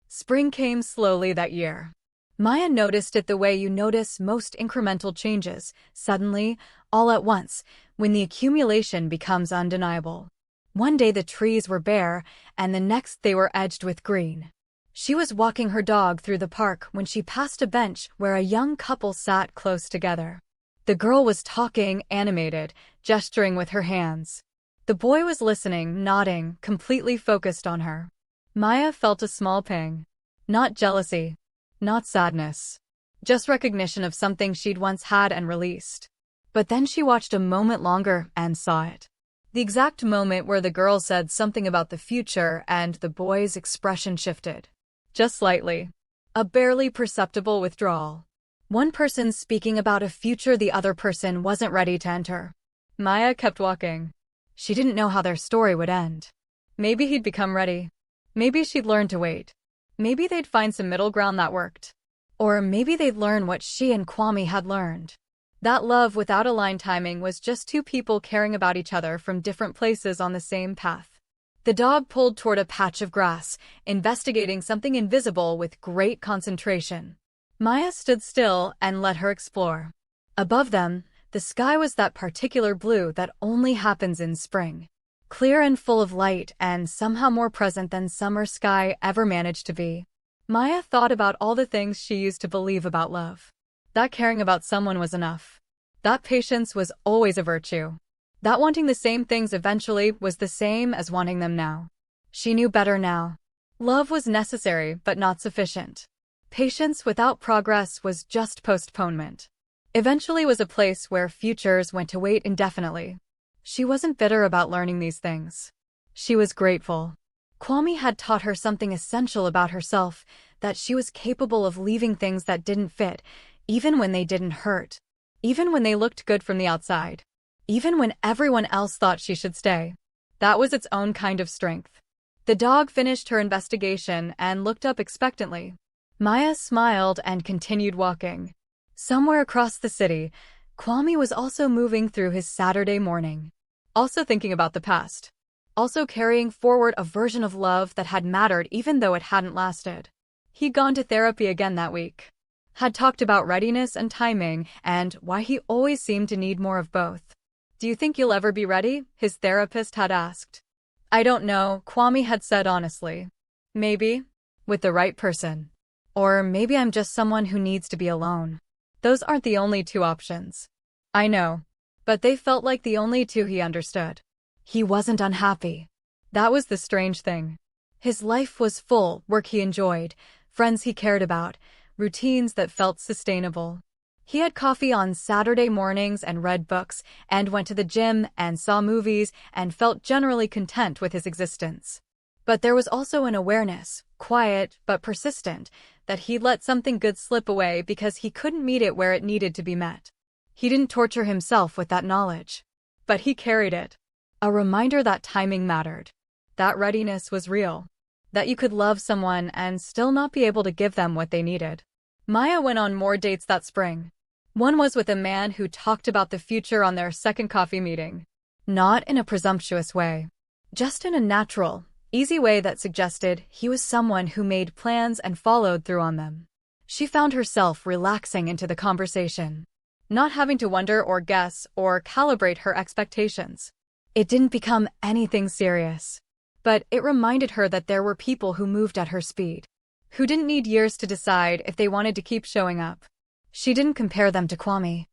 Spring came slowly that year. Maya noticed it the way you notice most incremental changes, suddenly, all at once, when the accumulation becomes undeniable. One day the trees were bare, and the next they were edged with green. She was walking her dog through the park when she passed a bench where a young couple sat close together. The girl was talking, animated, gesturing with her hands. The boy was listening, nodding, completely focused on her. Maya felt a small pang. Not jealousy. Not sadness. Just recognition of something she'd once had and released. But then she watched a moment longer and saw it. The exact moment where the girl said something about the future and the boy's expression shifted. Just slightly. A barely perceptible withdrawal. One person speaking about a future the other person wasn't ready to enter. Maya kept walking. She didn't know how their story would end. Maybe he'd become ready. Maybe she'd learn to wait. Maybe they'd find some middle ground that worked. Or maybe they'd learn what she and Kwame had learned. That love without aligned timing was just two people caring about each other from different places on the same path. The dog pulled toward a patch of grass, investigating something invisible with great concentration. Maya stood still and let her explore. Above them, the sky was that particular blue that only happens in spring. Clear and full of light and somehow more present than summer sky ever managed to be. Maya thought about all the things she used to believe about love. That caring about someone was enough. That patience was always a virtue. That wanting the same things eventually was the same as wanting them now. She knew better now. Love was necessary but not sufficient. Patience without progress was just postponement. Eventually was a place where futures went to wait indefinitely. She wasn't bitter about learning these things. She was grateful. Kwame had taught her something essential about herself, that she was capable of leaving things that didn't fit, even when they didn't hurt. Even when they looked good from the outside. Even when everyone else thought she should stay. That was its own kind of strength. The dog finished her investigation and looked up expectantly. Maya smiled and continued walking. Somewhere across the city, Kwame was also moving through his Saturday morning. Also thinking about the past. Also carrying forward a version of love that had mattered even though it hadn't lasted. He'd gone to therapy again that week. Had talked about readiness and timing and why he always seemed to need more of both. "Do you think you'll ever be ready?" his therapist had asked. "I don't know," Kwame had said honestly. "Maybe. With the right person. Or maybe I'm just someone who needs to be alone. Those aren't the only two options." I know. But they felt like the only two he understood. He wasn't unhappy. That was the strange thing. His life was full, work he enjoyed, friends he cared about, routines that felt sustainable. He had coffee on Saturday mornings and read books, and went to the gym and saw movies and felt generally content with his existence. But there was also an awareness, quiet but persistent, that he'd let something good slip away because he couldn't meet it where it needed to be met. He didn't torture himself with that knowledge, but he carried it. A reminder that timing mattered, that readiness was real, that you could love someone and still not be able to give them what they needed. Maya went on more dates that spring. One was with a man who talked about the future on their second coffee meeting. Not in a presumptuous way, just in a natural, easy way that suggested he was someone who made plans and followed through on them. She found herself relaxing into the conversation, not having to wonder or guess or calibrate her expectations. It didn't become anything serious, but it reminded her that there were people who moved at her speed, who didn't need years to decide if they wanted to keep showing up. She didn't compare them to Kwame.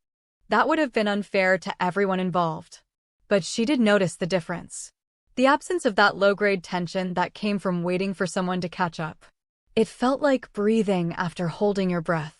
That would have been unfair to everyone involved. But she did notice the difference. The absence of that low-grade tension that came from waiting for someone to catch up. It felt like breathing after holding your breath.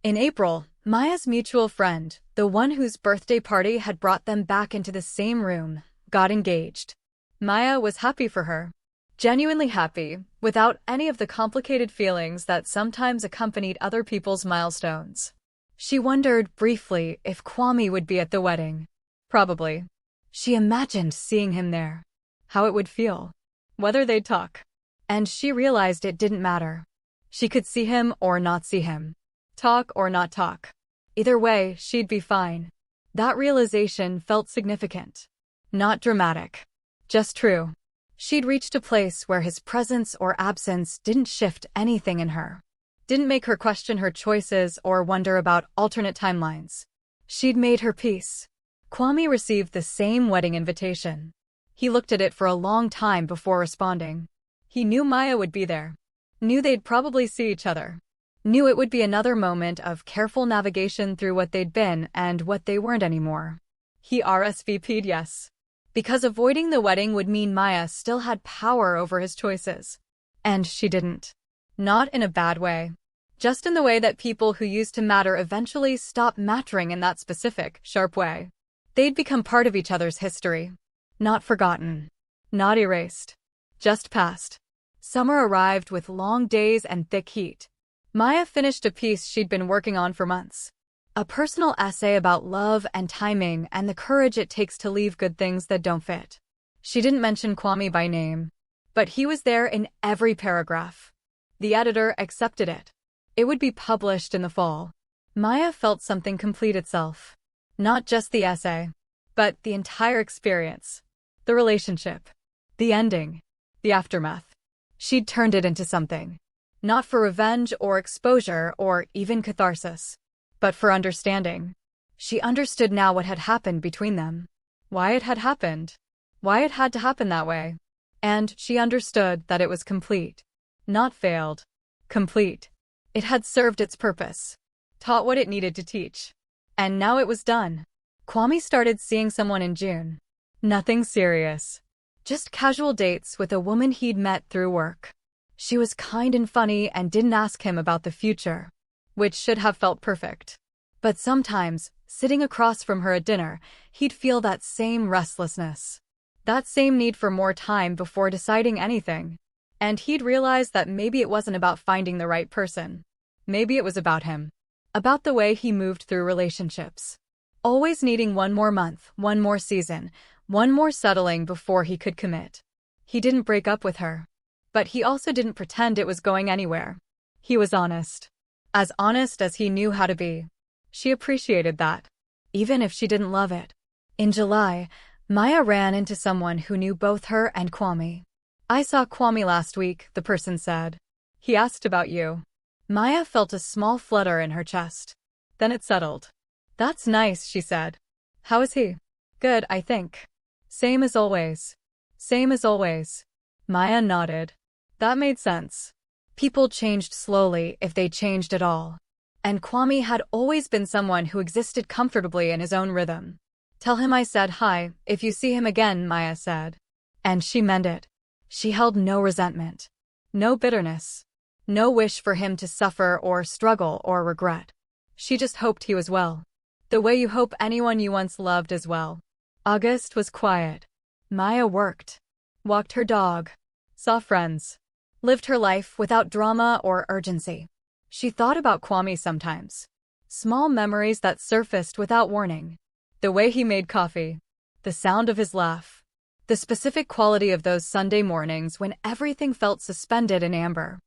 In April, Maya's mutual friend, the one whose birthday party had brought them back into the same room, got engaged. Maya was happy for her. Genuinely happy, without any of the complicated feelings that sometimes accompanied other people's milestones. She wondered briefly if Kwame would be at the wedding. Probably. She imagined seeing him there. How it would feel. Whether they'd talk. And she realized it didn't matter. She could see him or not see him. Talk or not talk. Either way, she'd be fine. That realization felt significant. Not dramatic. Just true. She'd reached a place where his presence or absence didn't shift anything in her. Didn't make her question her choices or wonder about alternate timelines. She'd made her peace. Kwame received the same wedding invitation. He looked at it for a long time before responding. He knew Maya would be there. Knew they'd probably see each other. Knew it would be another moment of careful navigation through what they'd been and what they weren't anymore. He RSVP'd yes. Because avoiding the wedding would mean Maya still had power over his choices. And she didn't. Not in a bad way. Just in the way that people who used to matter eventually stop mattering in that specific, sharp way. They'd become part of each other's history. Not forgotten. Not erased. Just past. Summer arrived with long days and thick heat. Maya finished a piece she'd been working on for months. A personal essay about love and timing and the courage it takes to leave good things that don't fit. She didn't mention Kwame by name, but he was there in every paragraph. The editor accepted it. It would be published in the fall. Maya felt something complete itself. Not just the essay, but the entire experience. The relationship. The ending. The aftermath. She'd turned it into something. Not for revenge or exposure or even catharsis, but for understanding. She understood now what had happened between them. Why it had happened. Why it had to happen that way. And she understood that it was complete. Not failed. Complete. It had served its purpose. Taught what it needed to teach. And now it was done. Kwame started seeing someone in June. Nothing serious. Just casual dates with a woman he'd met through work. She was kind and funny and didn't ask him about the future, which should have felt perfect. But sometimes, sitting across from her at dinner, he'd feel that same restlessness. That same need for more time before deciding anything. And he'd realized that maybe it wasn't about finding the right person. Maybe it was about him. About the way he moved through relationships. Always needing one more month, one more season, one more settling before he could commit. He didn't break up with her. But he also didn't pretend it was going anywhere. He was honest. As honest as he knew how to be. She appreciated that. Even if she didn't love it. In July, Maya ran into someone who knew both her and Kwame. "I saw Kwame last week," the person said. "He asked about you." Maya felt a small flutter in her chest. Then it settled. "That's nice," she said. "How is he?" "Good, I think." "Same as always." "Same as always." Maya nodded. That made sense. People changed slowly if they changed at all. And Kwame had always been someone who existed comfortably in his own rhythm. "Tell him I said hi, if you see him again," Maya said. And she meant it. She held no resentment, no bitterness, no wish for him to suffer or struggle or regret. She just hoped he was well, the way you hope anyone you once loved is well. August was quiet. Maya worked, walked her dog, saw friends, lived her life without drama or urgency. She thought about Kwame sometimes. Small memories that surfaced without warning. The way he made coffee, the sound of his laugh, the specific quality of those Sunday mornings when everything felt suspended in amber.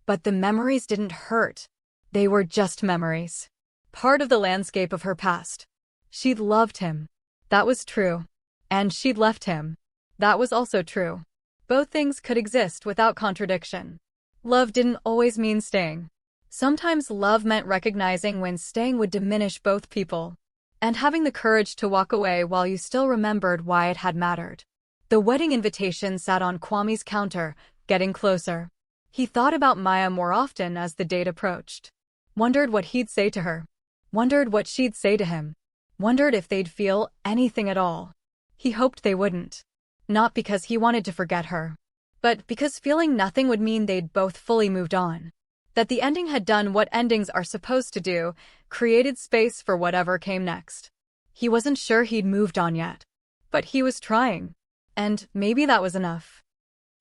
But the memories didn't hurt. They were just memories. Part of the landscape of her past. She'd loved him. That was true. And she'd left him. That was also true. Both things could exist without contradiction. Love didn't always mean staying. Sometimes love meant recognizing when staying would diminish both people, and having the courage to walk away while you still remembered why it had mattered. The wedding invitation sat on Kwame's counter, getting closer. He thought about Maya more often as the date approached. Wondered what he'd say to her. Wondered what she'd say to him. Wondered if they'd feel anything at all. He hoped they wouldn't. Not because he wanted to forget her, but because feeling nothing would mean they'd both fully moved on. That the ending had done what endings are supposed to do, created space for whatever came next. He wasn't sure he'd moved on yet, but he was trying, and maybe that was enough.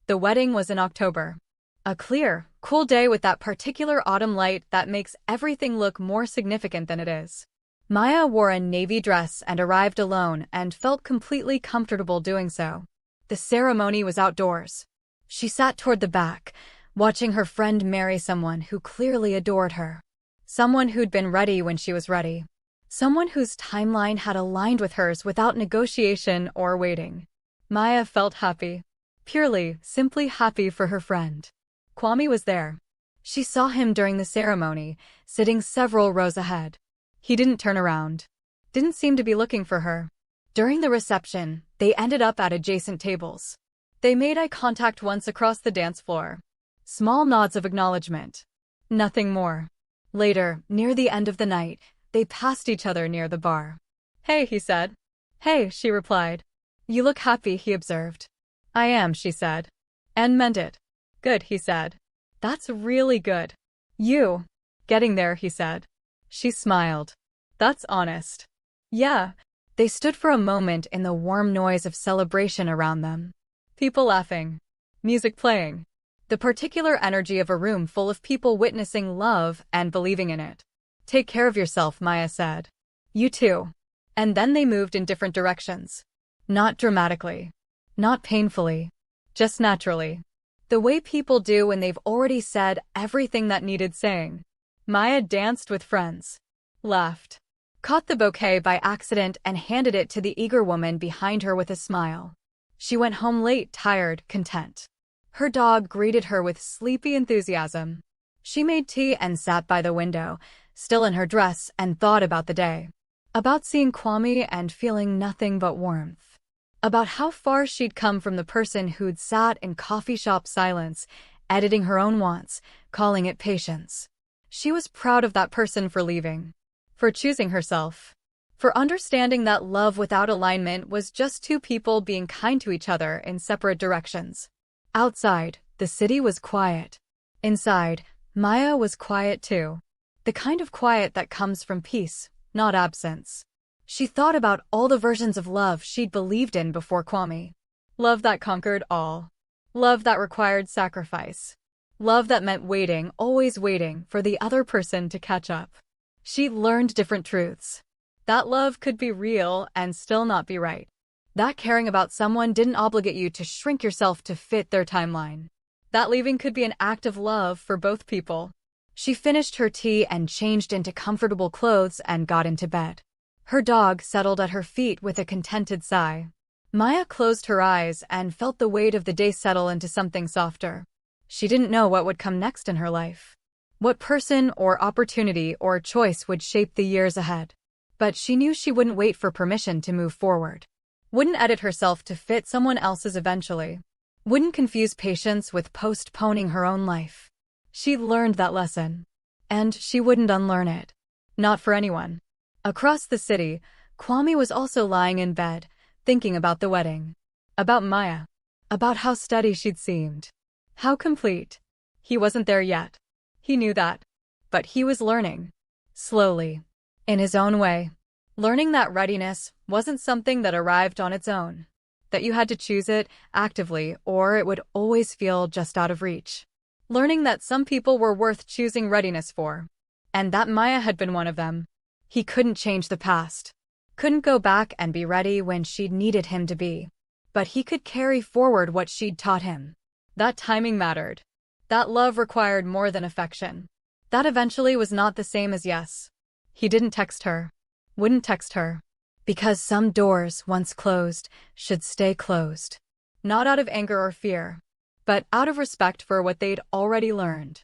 The wedding was in October. A clear, cool day with that particular autumn light that makes everything look more significant than it is. Maya wore a navy dress and arrived alone and felt completely comfortable doing so. The ceremony was outdoors. She sat toward the back, watching her friend marry someone who clearly adored her. Someone who'd been ready when she was ready. Someone whose timeline had aligned with hers without negotiation or waiting. Maya felt happy. Purely, simply happy for her friend. Kwame was there. She saw him during the ceremony, sitting several rows ahead. He didn't turn around. Didn't seem to be looking for her. During the reception, they ended up at adjacent tables. They made eye contact once across the dance floor. Small nods of acknowledgement. Nothing more. Later, near the end of the night, they passed each other near the bar. "Hey," he said. "Hey," she replied. "You look happy," he observed. "I am," she said. And meant it. "Good," he said. "That's really good." "You." "Getting there," he said. She smiled. "That's honest." "Yeah." They stood for a moment in the warm noise of celebration around them. People laughing. Music playing. The particular energy of a room full of people witnessing love and believing in it. "Take care of yourself," Maya said. "You too." And then they moved in different directions. Not dramatically. Not painfully. Just naturally. The way people do when they've already said everything that needed saying. Maya danced with friends. Laughed. Caught the bouquet by accident and handed it to the eager woman behind her with a smile. She went home late, tired, content. Her dog greeted her with sleepy enthusiasm. She made tea and sat by the window, still in her dress, and thought about the day. About seeing Kwame and feeling nothing but warmth. About how far she'd come from the person who'd sat in coffee shop silence, editing her own wants, calling it patience. She was proud of that person for leaving. For choosing herself. For understanding that love without alignment was just two people being kind to each other in separate directions. Outside, the city was quiet. Inside, Maya was quiet too. The kind of quiet that comes from peace, not absence. She thought about all the versions of love she'd believed in before Kwame. Love that conquered all. Love that required sacrifice. Love that meant waiting, always waiting, for the other person to catch up. She learned different truths. That love could be real and still not be right. That caring about someone didn't obligate you to shrink yourself to fit their timeline. That leaving could be an act of love for both people. She finished her tea and changed into comfortable clothes and got into bed. Her dog settled at her feet with a contented sigh. Maya closed her eyes and felt the weight of the day settle into something softer. She didn't know what would come next in her life. What person or opportunity or choice would shape the years ahead. But she knew she wouldn't wait for permission to move forward. Wouldn't edit herself to fit someone else's eventually. Wouldn't confuse patience with postponing her own life. She'd learned that lesson. And she wouldn't unlearn it. Not for anyone. Across the city, Kwame was also lying in bed, thinking about the wedding. About Maya. about how steady she'd seemed. How complete. He wasn't there yet. He knew that. But he was learning. Slowly. In his own way. Learning that readiness wasn't something that arrived on its own. That you had to choose it actively or it would always feel just out of reach. Learning that some people were worth choosing readiness for. And that Maya had been one of them. He couldn't change the past. Couldn't go back and be ready when she'd needed him to be. But he could carry forward what she'd taught him. That timing mattered. That love required more than affection. That eventually was not the same as yes. He didn't text her. Wouldn't text her. Because some doors, once closed, should stay closed. Not out of anger or fear, but out of respect for what they'd already learned.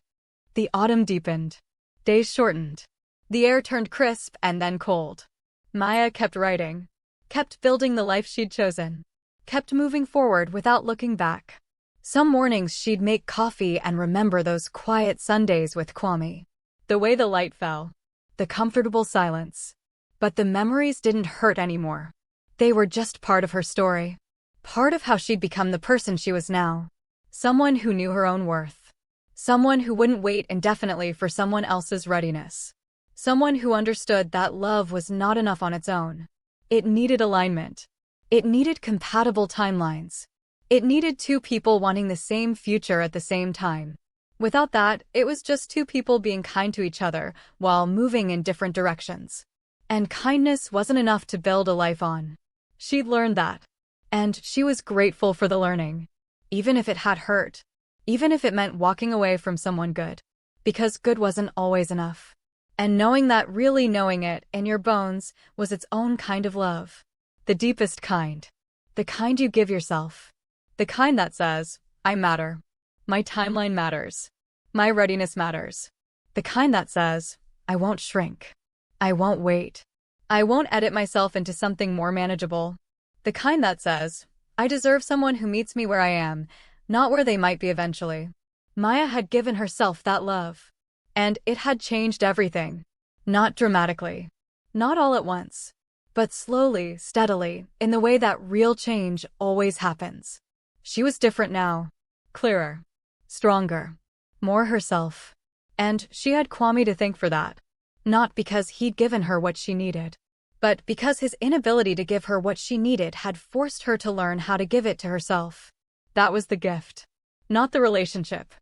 The autumn deepened. Days shortened. The air turned crisp and then cold. Maya kept writing. Kept building the life she'd chosen. Kept moving forward without looking back. Some mornings she'd make coffee and remember those quiet Sundays with Kwame. The way the light fell. The comfortable silence. But the memories didn't hurt anymore. They were just part of her story. Part of how she'd become the person she was now. Someone who knew her own worth. Someone who wouldn't wait indefinitely for someone else's readiness. Someone who understood that love was not enough on its own. It needed alignment. It needed compatible timelines. It needed two people wanting the same future at the same time. Without that, it was just two people being kind to each other while moving in different directions. And kindness wasn't enough to build a life on. She'd learned that. And she was grateful for the learning. Even if it had hurt. Even if it meant walking away from someone good. Because good wasn't always enough. And knowing that really knowing it in your bones was its own kind of love. The deepest kind. The kind you give yourself. The kind that says, I matter. My timeline matters. My readiness matters. The kind that says, I won't shrink. I won't wait. I won't edit myself into something more manageable. The kind that says, I deserve someone who meets me where I am, not where they might be eventually. Maya had given herself that love. And it had changed everything. Not dramatically. Not all at once. But slowly, steadily, in the way that real change always happens. She was different now. Clearer. Stronger. More herself. And she had Kwame to thank for that. Not because he'd given her what she needed. But because his inability to give her what she needed had forced her to learn how to give it to herself. That was the gift. Not the relationship.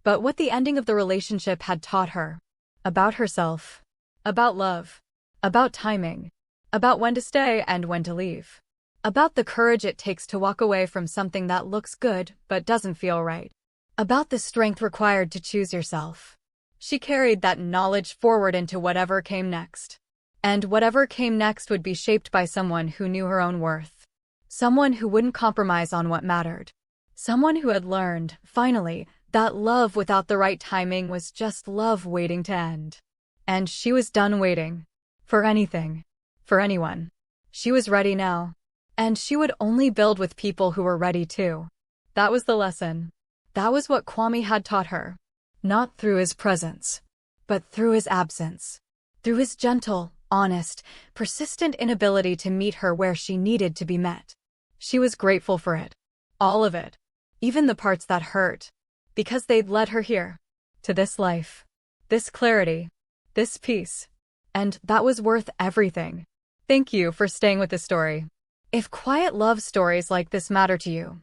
But what the ending of the relationship had taught her. About herself. About love. About timing. About when to stay and when to leave. About the courage it takes to walk away from something that looks good but doesn't feel right. About the strength required to choose yourself. She carried that knowledge forward into whatever came next. And whatever came next would be shaped by someone who knew her own worth. Someone who wouldn't compromise on what mattered. Someone who had learned, finally, that love without the right timing was just love waiting to end. And she was done waiting. For anything. For anyone. She was ready now. And she would only build with people who were ready too. That was the lesson. That was what Kwame had taught her. Not through his presence, but through his absence. Through his gentle, honest, persistent inability to meet her where she needed to be met. She was grateful for it. All of it. Even the parts that hurt. Because they'd led her here. To this life. This clarity. This peace. And that was worth everything. Thank you for staying with this story. If quiet love stories like this matter to you,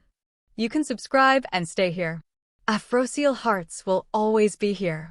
you can subscribe and stay here. AFROSEOUL hearts will always be here.